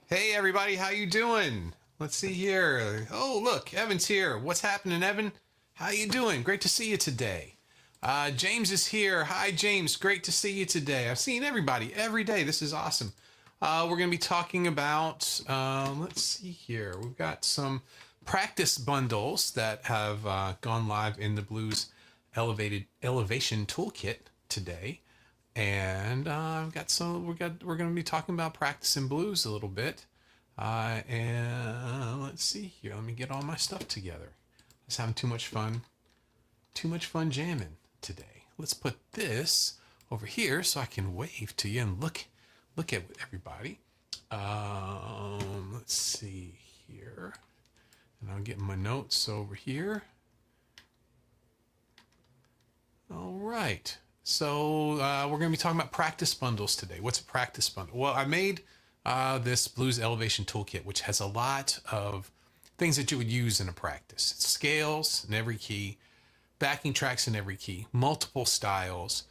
Hey everybody, how you doing? Let's see here. Oh, look, Evan's here. What's happening, Evan? How you doing? Great to see you today. James is here. Hi, James. Great to see you today. I've seen everybody every day. This is awesome. We're going to be talking about, let's see here. We've got some practice bundles that have gone live in the Blues Elevation Toolkit today. And I've got some. We're going to be talking about practicing blues a little bit. And let's see here. Let me get all my stuff together. I was having too much fun. Too much fun jamming today. Let's put this over here so I can wave to you and look at everybody. Let's see here. And I'll get my notes over here. All right. So we're going to be talking about practice bundles today. What's a practice bundle? Well, I made this Blues Elevation Toolkit, which has a lot of things that you would use in a practice. It's scales in every key, backing tracks in every key, multiple styles,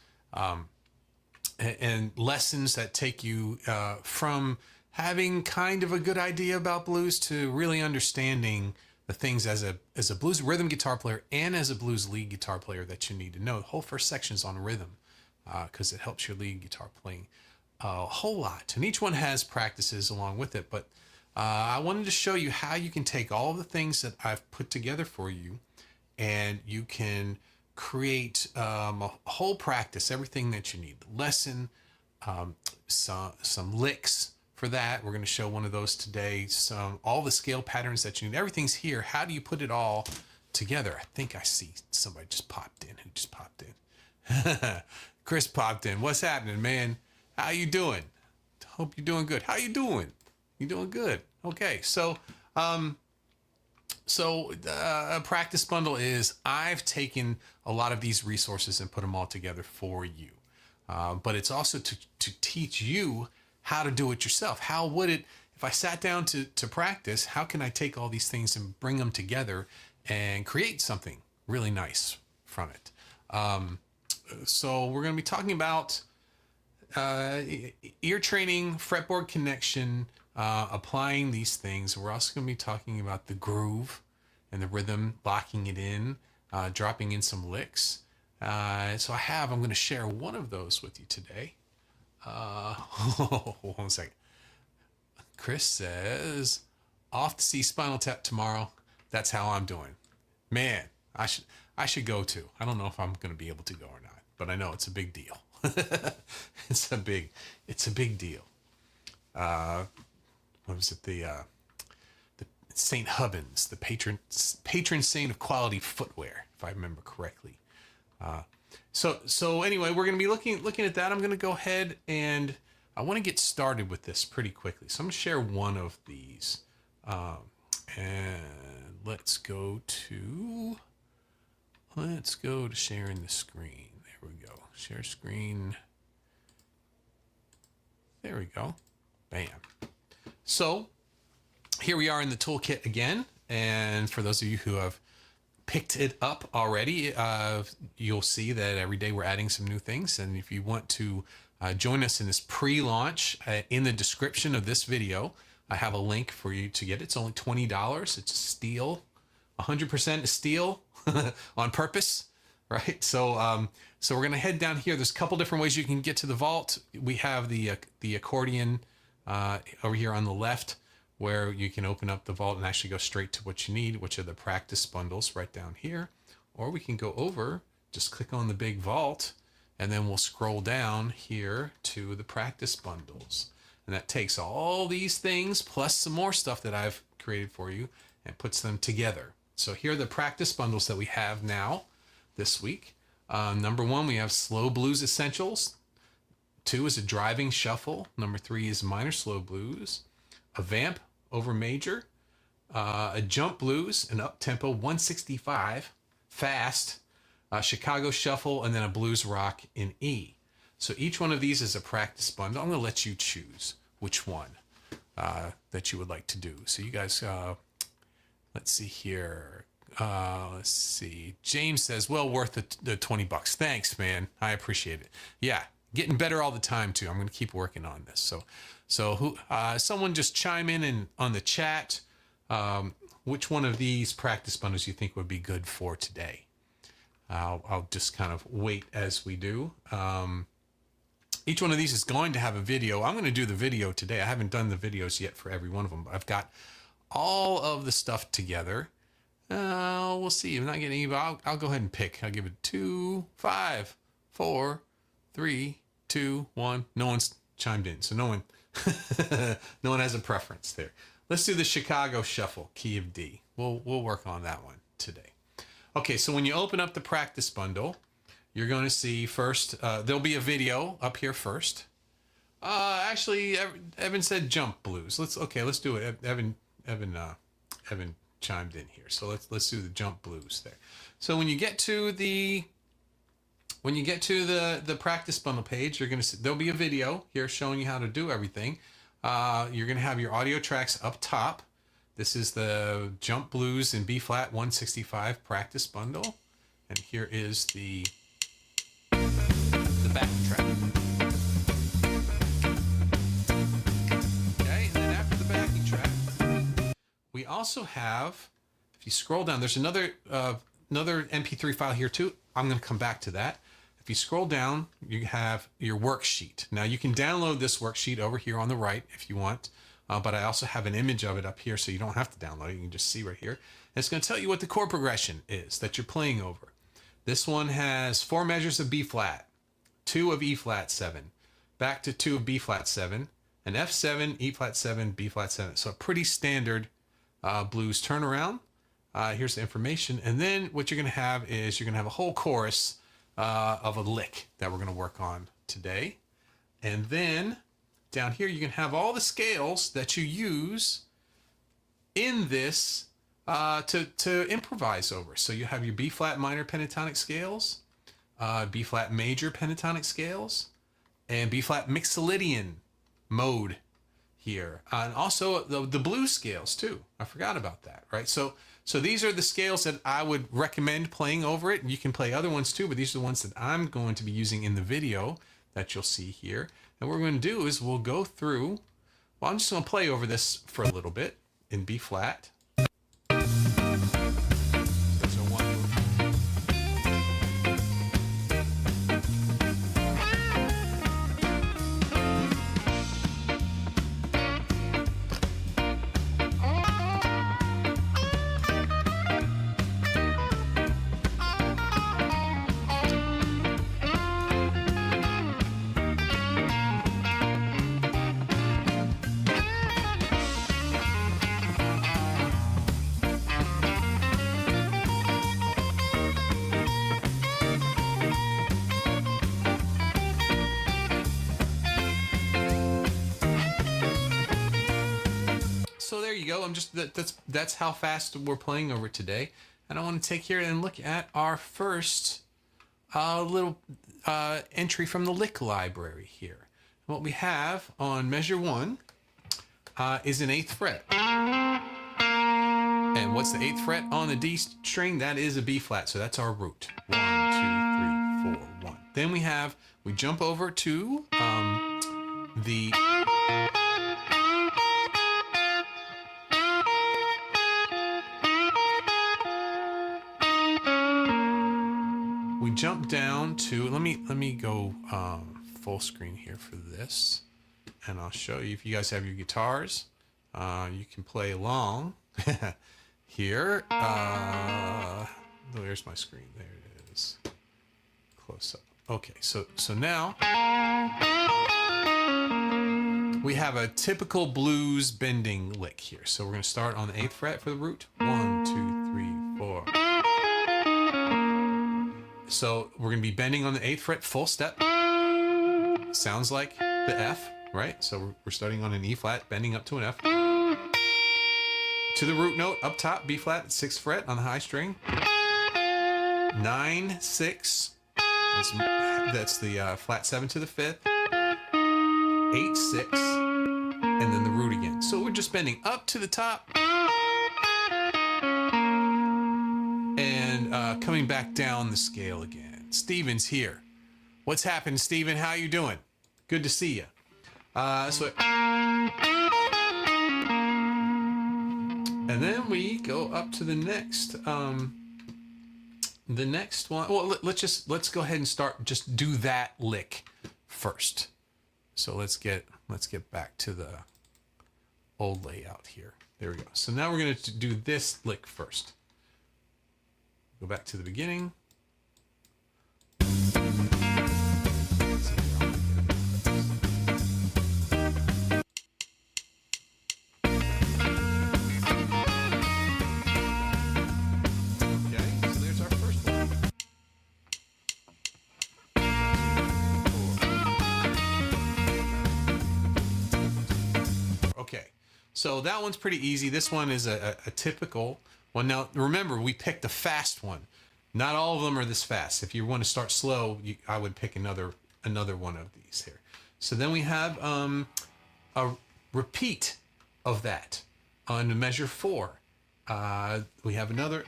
and lessons that take you from having kind of a good idea about blues to really understanding the things as a blues rhythm guitar player and as a blues lead guitar player that you need to know. The whole first section is on rhythm because it helps your lead guitar playing a whole lot. And each one has practices along with it. But I wanted to show you how you can take all the things that I've put together for you and you can create a whole practice, everything that you need. The lesson, some licks for that. We're going to show one of those today. All the scale patterns that you need. Everything's here. How do you put it all together? I think I see somebody just popped in. Who just popped in? Chris popped in. What's happening, man? How you doing? Hope you're doing good. How you doing? You doing good? Okay, so a practice bundle is I've taken a lot of these resources and put them all together for you. But it's also to teach you how to do it yourself. How would it, if I sat down to practice, how can I take all these things and bring them together and create something really nice from it? So we're going to be talking about ear training, fretboard connection, applying these things. We're also going to be talking about the groove and the rhythm, locking it in, dropping in some licks. So I'm going to share one of those with you today. Hold on a second. Chris says, off to see Spinal Tap tomorrow. That's how I'm doing. Man, I should go too. I don't know if I'm going to be able to go or not, but I know it's a big deal. It's a big deal. What was it? The St. Hubbins, the patron saint of quality footwear, if I remember correctly. So anyway, we're going to be looking at that. I'm going to go ahead and I want to get started with this pretty quickly. So I'm going to share one of these. And let's go to sharing the screen. There we go. Share screen. There we go. Bam. So here we are in the toolkit again. And for those of you who have picked it up already, you'll see that every day we're adding some new things. And if you want to join us in this pre-launch, in the description of this video, I have a link for you to get it. It's only $20. It's a steal, 100% a steal on purpose, right? So we're going to head down here. There's a couple different ways you can get to the vault. We have the accordion over here on the left, where you can open up the vault and actually go straight to what you need, which are the practice bundles right down here. Or we can go over, just click on the big vault, and then we'll scroll down here to the practice bundles. And that takes all these things plus some more stuff that I've created for you and puts them together. So here are the practice bundles that we have now this week. Number 1, we have Slow Blues Essentials. 2 is a driving shuffle. Number 3 is minor slow blues. A vamp over major, a jump blues, an up-tempo 165 fast, a Chicago shuffle, and then a blues rock in E. So each one of these is a practice bundle. I'm going to let you choose which one that you would like to do. So you guys, let's see here. Let's see. James says, well worth the $20. Thanks, man. I appreciate it. Yeah, getting better all the time too. I'm going to keep working on this. So someone just chime in on the chat which one of these practice bundles you think would be good for today. I'll just kind of wait as we do. Each one of these is going to have a video. I'm going to do the video today. I haven't done the videos yet for every one of them, but I've got all of the stuff together. We'll see. I'm not getting any, but I'll go ahead and pick. I'll give it 2, 5, 4, 3, 2, 1. No one's chimed in, so no one has a preference there. Let's do the Chicago Shuffle, key of D. We'll work on that one today. Okay, so when you open up the practice bundle, you're going to see first, there'll be a video up here first. Actually, Evan said jump blues. Let's do it. Evan chimed in here, so let's do the jump blues there. So when you get to the practice bundle page, you're going to see there'll be a video here showing you how to do everything. You're going to have your audio tracks up top. This is the Jump Blues in B flat 165 practice bundle, and here is the backing track. Okay, and then after the backing track, we also have If you scroll down, there's another MP3 file here too. I'm going to come back to that. If you scroll down, you have your worksheet. Now you can download this worksheet over here on the right if you want, but I also have an image of it up here so you don't have to download it. You can just see right here. And it's going to tell you what the chord progression is that you're playing over. This one has 4 measures of B flat, 2 of E flat 7, back to 2 of B flat 7, an F7, E flat 7, B flat 7. So a pretty standard blues turnaround. Here's the information. And then what you're going to have is you're going to have a whole chorus of a lick that we're going to work on today. And then down here, you can have all the scales that you use in this to improvise over. So you have your B flat minor pentatonic scales, B flat major pentatonic scales, and B flat mixolydian mode here, and also the blues scales too. I forgot about that, right? So these are the scales that I would recommend playing over it. You can play other ones too, but these are the ones that I'm going to be using in the video that you'll see here. And what we're going to do is we'll go through, well, I'm just going to play over this for a little bit in B flat. That's a 1 move. So there you go. That's how fast we're playing over today. And I want to take here and look at our first little entry from the lick library here. What we have on measure 1 is an 8th fret. And what's the 8th fret on the D string? That is a B flat. So that's our root. 1, 2, 3, 4, 1. Then we jump over to the jump down to, let me go full screen here for this, and I'll show you. If you guys have your guitars, you can play along here. There's my screen. There it is. Close up. Okay, so now we have a typical blues bending lick here. So we're going to start on the 8th fret for the root. 1, 2, 3, 4. So we're going to be bending on the 8th fret full step. Sounds like the F, right? So we're starting on an E flat, bending up to an F. To the root note up top, B flat, 6th fret on the high string. 9, 6. That's the flat 7 to the 5th. 8, 6. And then the root again. So we're just bending up to the top. And coming back down the scale again. Steven's here. What's happened, Steven? How you doing? Good to see you. And then we go up to the next one. Well, let's go ahead and start. Just do that lick first. So let's get back to the old layout here. There we go. So now we're going to do this lick first. Go back to the beginning. So that one's pretty easy. This one is a typical one. Now, remember, we picked a fast one. Not all of them are this fast. If you want to start slow, I would pick another one of these here. So then we have a repeat of that on measure 4. We have another.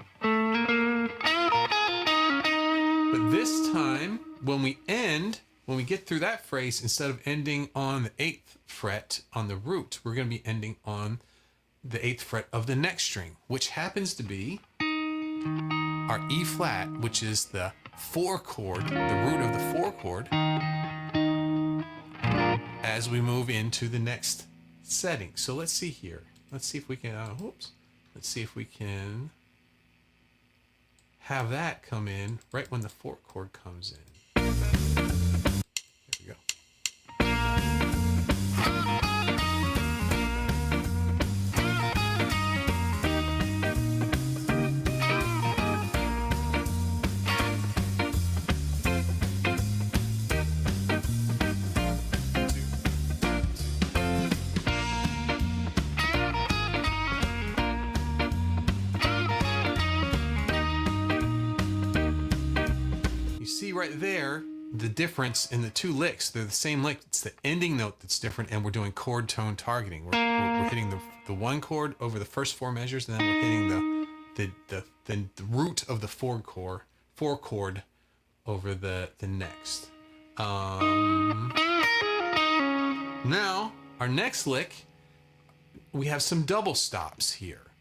But this time, when we get through that phrase, instead of ending on the 8th fret on the root, we're going to be ending on the 8th fret of the next string, which happens to be our E flat, which is the 4 chord, the root of the 4 chord, as we move into the next setting. So let's see here. Let's see if we can, let's see if we can have that come in right when the 4 chord comes in. There we go. Right there, the difference in the two licks. They're the same lick. It's the ending note that's different, and we're doing chord tone targeting. We're hitting the 1 chord over the first 4 measures, and then we're hitting the root of the 4 chord over the next. Now our next lick, we have some double stops here.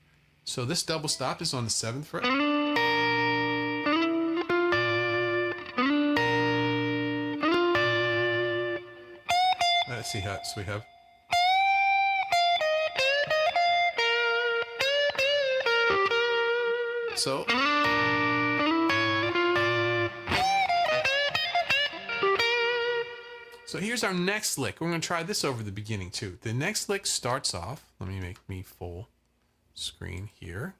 So this double stop is on the 7th fret. Let's see how, so we have. So here's our next lick. We're going to try this over the beginning too. The next lick starts off, let me make me full screen here.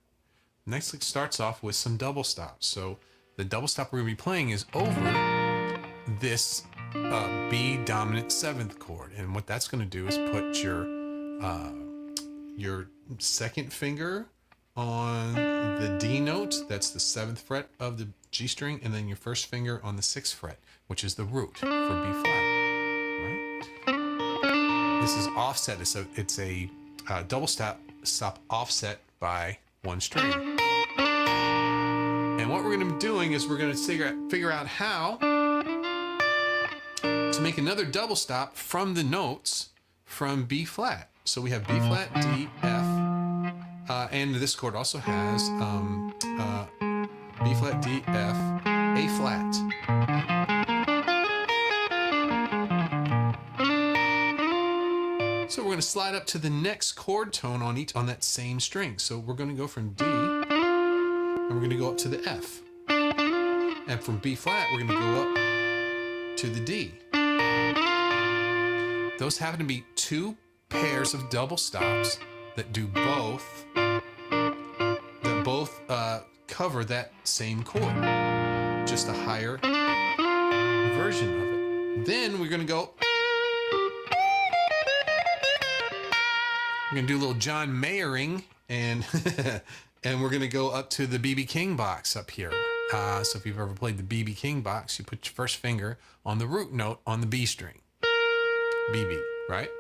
Next lick starts off with some double stops. So the double stop we're going to be playing is over this B dominant 7th chord, and what that's going to do is put your second finger on the D note, that's the 7th fret of the G string, and then your first finger on the 6th fret, which is the root for B flat. Right? This is offset, so it's a double stop offset by 1 string. And what we're going to be doing is we're going to figure out how to make another double stop from the notes from B flat. So we have B flat, D, F, and this chord also has B flat, D, F, A flat. So we're going to slide up to the next chord tone on that same string. So we're going to go from D, and we're going to go up to the F. And from B flat, we're going to go up to the D. Those happen to be 2 pairs of double stops that do both, cover that same chord, just a higher version of it. Then we're going to go, we're going to do a little John Mayering, and and we're going to go up to the B.B. King box up here. So if you've ever played the B.B. King box, you put your first finger on the root note on the B string. BB, right?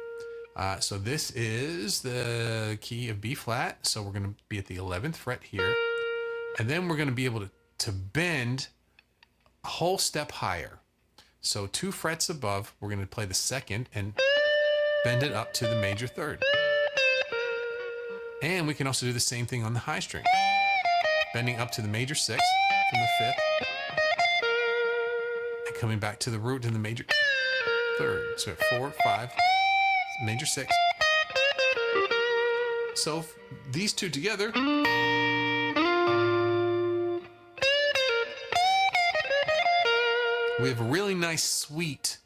So this is the key of B flat. So we're going to be at the 11th fret here. And then we're going to be able to bend a whole step higher. So 2 frets above, we're going to play the 2nd and bend it up to the major 3rd. And we can also do the same thing on the high string. Bending up to the major 6th from the 5th. And coming back to the root in the major 3rd. So 4, 5, major 6. So these two together, we have a really nice sweet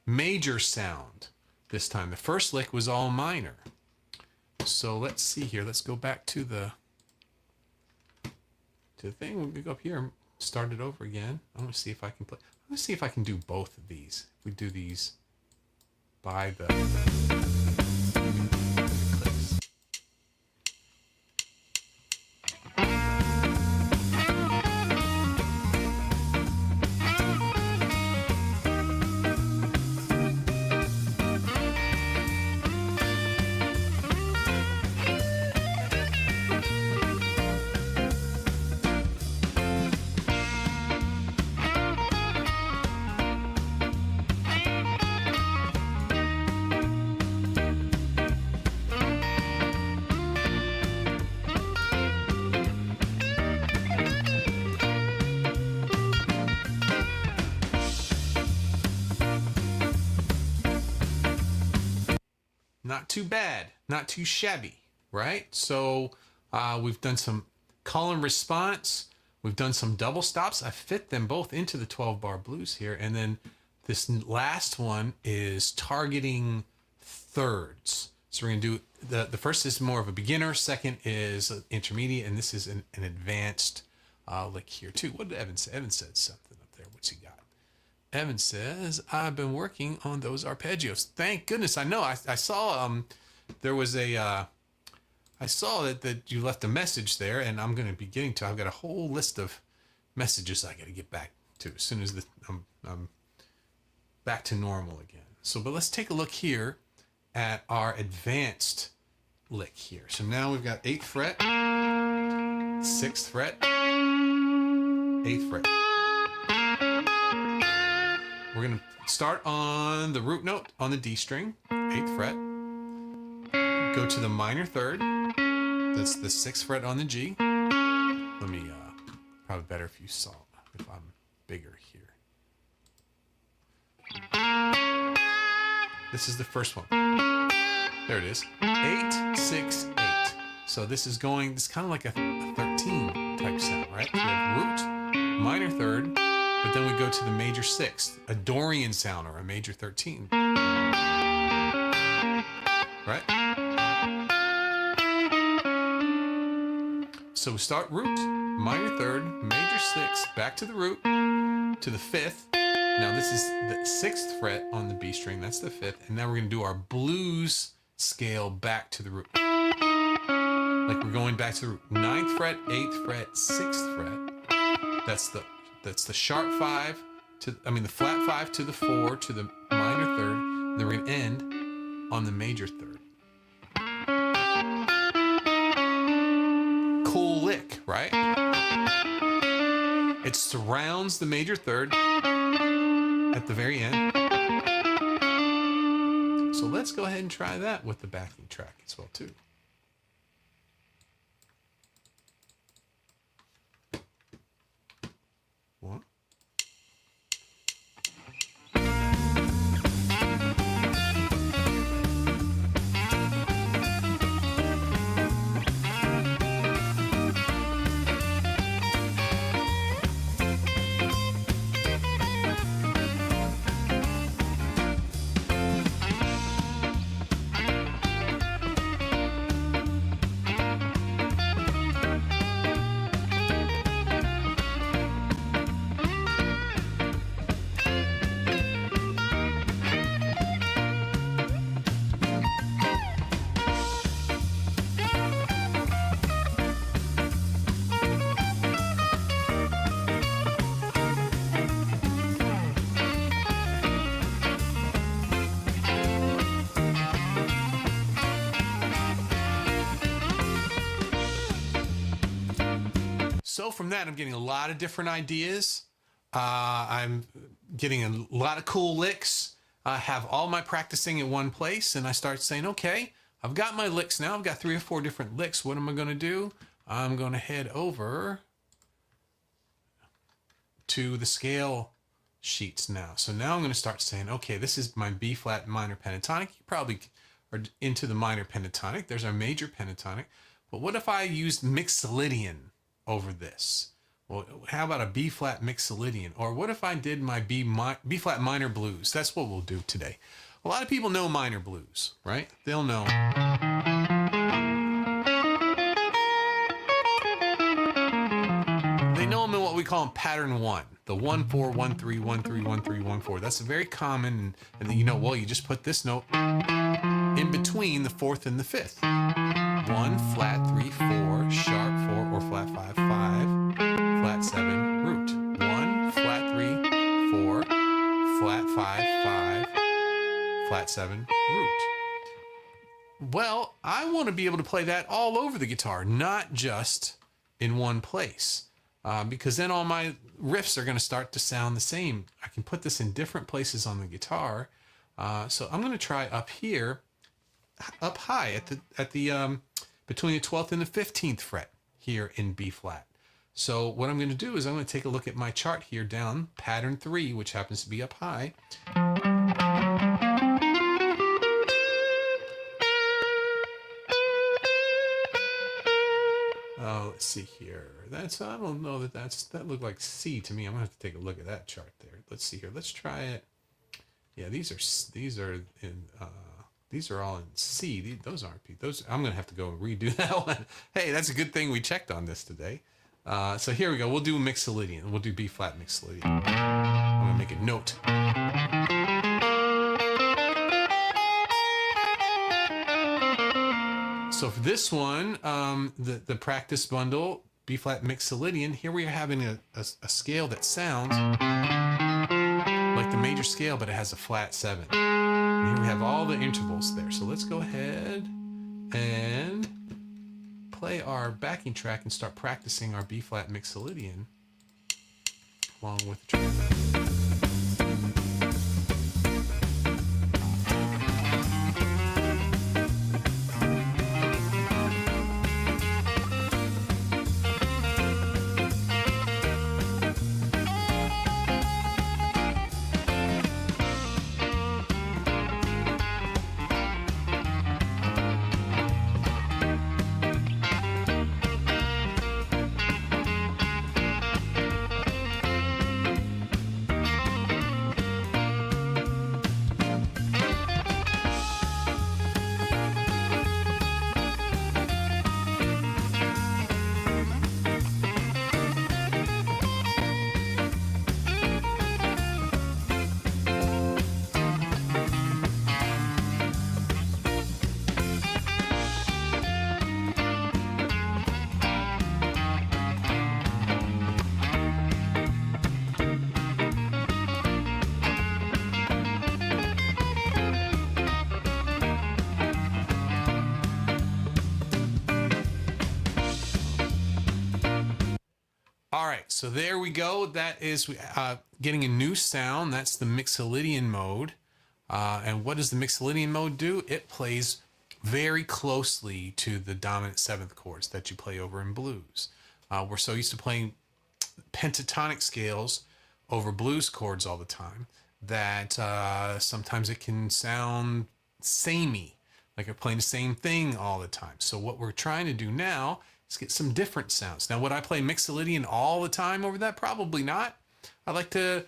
major sound this time. The first lick was all minor. So let's see here. Let's go back to the thing. We'll go up here and start it over again. I want to see if I can play. Let's see if I can do both of these. If we do these by the clicks. not too bad, not too shabby, right? So we've done some call and response. We've done some double stops. I fit them both into the 12 bar blues here. And then this last one is targeting thirds. So we're going to do the first is more of a beginner. Second is intermediate. And this is an advanced lick here too. What did Evan say? Evan said something up there. What's he got? Evan says, I've been working on those arpeggios. Thank goodness. I know. I saw there was I saw that you left a message there, and I'm going to be getting to. I've got a whole list of messages I got to get back to as soon as I'm back to normal again. So, but let's take a look here at our advanced lick here. So now we've got 8th fret, 6th fret, 8th fret. We're going to start on the root note on the D string, 8th fret. Go to the minor third. That's the 6th fret on the G. Let me, probably better if you saw, if I'm bigger here. This is the first one. There it is. 8, 6, 8. So this is going, this is kind of like a 13 type sound, right? So we have root, minor third, but then we go to the major 6th, a Dorian sound or a major 13. Right? So we start root, minor third, major 6th, back to the root, to the 5th. Now this is the 6th fret on the B string, that's the 5th. And now we're going to do our blues scale back to the root. Like we're going back to the root. 9th fret, 8th fret, 6th fret. That's the sharp 5 to, the flat 5 to the 4 to the minor third. And then we're going to end on the major third. Cool lick, right? It surrounds the major third at the very end. So let's go ahead and try that with the backing track as well too. One. So from that, I'm getting a lot of different ideas. I'm getting a lot of cool licks. I have all my practicing in one place, and I start saying, okay, I've got my licks now. I've got 3 or 4 different licks. What am I going to do? I'm going to head over to the scale sheets now. So now I'm going to start saying, okay, this is my B flat minor pentatonic. You probably are into the minor pentatonic. There's our major pentatonic. But what if I used Mixolydian over this? Well, how about a B flat Mixolydian? Or what if I did my B flat minor blues? That's what we'll do today. A lot of people know minor blues, right? They'll know. They know them in what we call pattern 1. The 1 4 1 3 1 3 1 3 1 4. That's very common, and you know, well, you just put this note in between the 4th and the 5th. 1 flat 3 4 sharp 4 or flat 5 5 flat 7 root. 1 flat 3 4 flat 5 5 flat 7 root. Well, I want to be able to play that all over the guitar, not just in one place. Because then all my riffs are going to start to sound the same. I can put this in different places on the guitar. So I'm going to try up here, up high at the between the 12th and the 15th fret here in B flat. So what I'm going to do is I'm going to take a look at my chart here down pattern 3, which happens to be up high. Let's see here. That's, I don't know that looked like C to me. I'm gonna have to take a look at that chart there. Let's see here. Let's try it. Yeah, these are all in C. Those aren't P. Those, I'm gonna have to go and redo that one. Hey, that's a good thing we checked on this today. So here we go. We'll do Mixolydian. We'll do B flat Mixolydian. I'm gonna make a note. So for this one, the practice bundle, B flat Mixolydian, here we are having a scale that sounds like the major scale, but it has a flat 7. And here we have all the intervals there. So let's go ahead and play our backing track and start practicing our B flat Mixolydian along with the track. All right, so there we go. That is getting a new sound. That's the Mixolydian mode. And what does the Mixolydian mode do? It plays very closely to the dominant 7th chords that you play over in blues. We're so used to playing pentatonic scales over blues chords all the time that sometimes it can sound samey, like you're playing the same thing all the time. So what we're trying to do now is get some different sounds. Now, would I play Mixolydian all the time over that? Probably not. I like to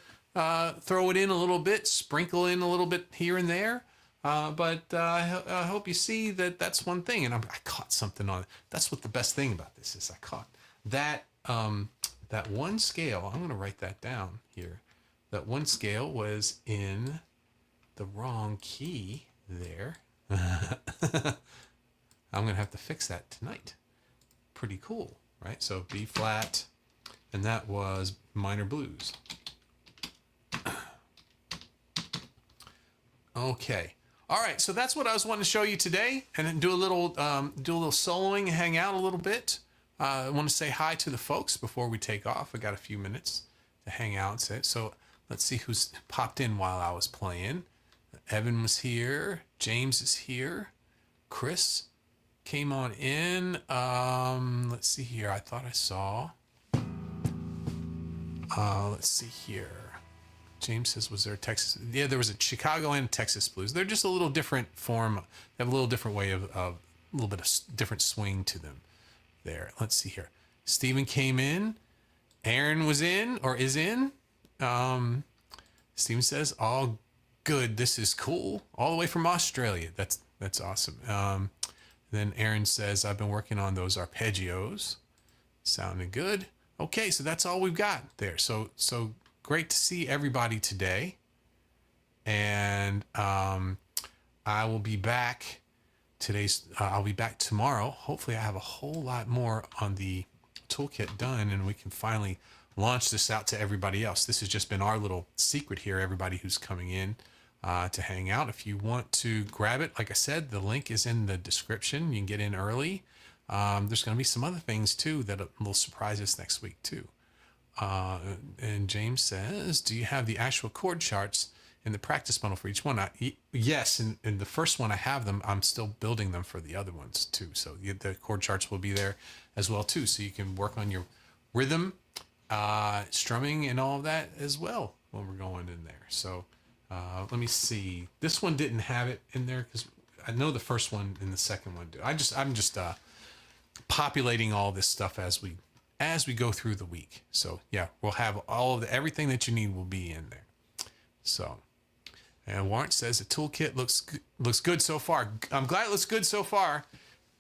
throw it in a little bit, sprinkle in a little bit here and there. But I hope you see that that's one thing. And I caught something on it. That's what the best thing about this is. I caught that that one scale. I'm going to write that down here. That one scale was in the wrong key there. I'm going to have to fix that tonight. Pretty cool, right? So B flat, and that was minor blues. Okay. All right, so that's what I was wanting to show you today, and then do a little soloing, hang out a little bit. I want to say hi to the folks before we take off. I got a few minutes to hang out and say. So let's see who's popped in while I was playing. Evan was here. James is here. Chris came on in. Let's see here. I thought I saw. Let's see here. James says, was there a Texas? Yeah, there was a Chicago and Texas blues. They're just a little different form. They have a little different way of a little bit of different swing to them there. Let's see here. Stephen came in. Aaron was in or is in. Stephen says, all good. This is cool. All the way from Australia. That's awesome. Then Aaron says, I've been working on those arpeggios. Sounding good. Okay, so that's all we've got there. So great to see everybody today. And I will be back I'll be back tomorrow. Hopefully I have a whole lot more on the toolkit done and we can finally launch this out to everybody else. This has just been our little secret here, everybody who's coming in to hang out. If you want to grab it, like I said, the link is in the description. You can get in early. There's going to be some other things too that will surprise us next week too. And James says, do you have the actual chord charts in the practice bundle for each one? Yes, in the first one I have them. I'm still building them for the other ones too. So the chord charts will be there as well too. So you can work on your rhythm, strumming and all of that as well when we're going in there. So let me see. This one didn't have it in there because I know the first one and the second one do. I'm just populating all this stuff as we go through the week. So yeah, we'll have all of everything that you need will be in there. So, and Warren says the toolkit looks good so far. I'm glad it looks good so far.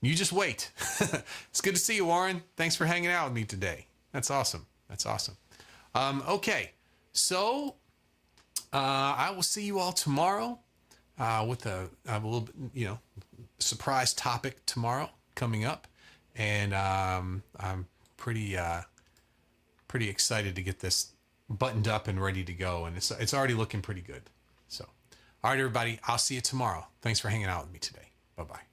You just wait. It's good to see you, Warren. Thanks for hanging out with me today. That's awesome. That's awesome. Okay, so I will see you all tomorrow with a little bit, surprise topic tomorrow coming up, and I'm pretty excited to get this buttoned up and ready to go, and it's already looking pretty good. So, all right, everybody, I'll see you tomorrow. Thanks for hanging out with me today. Bye-bye.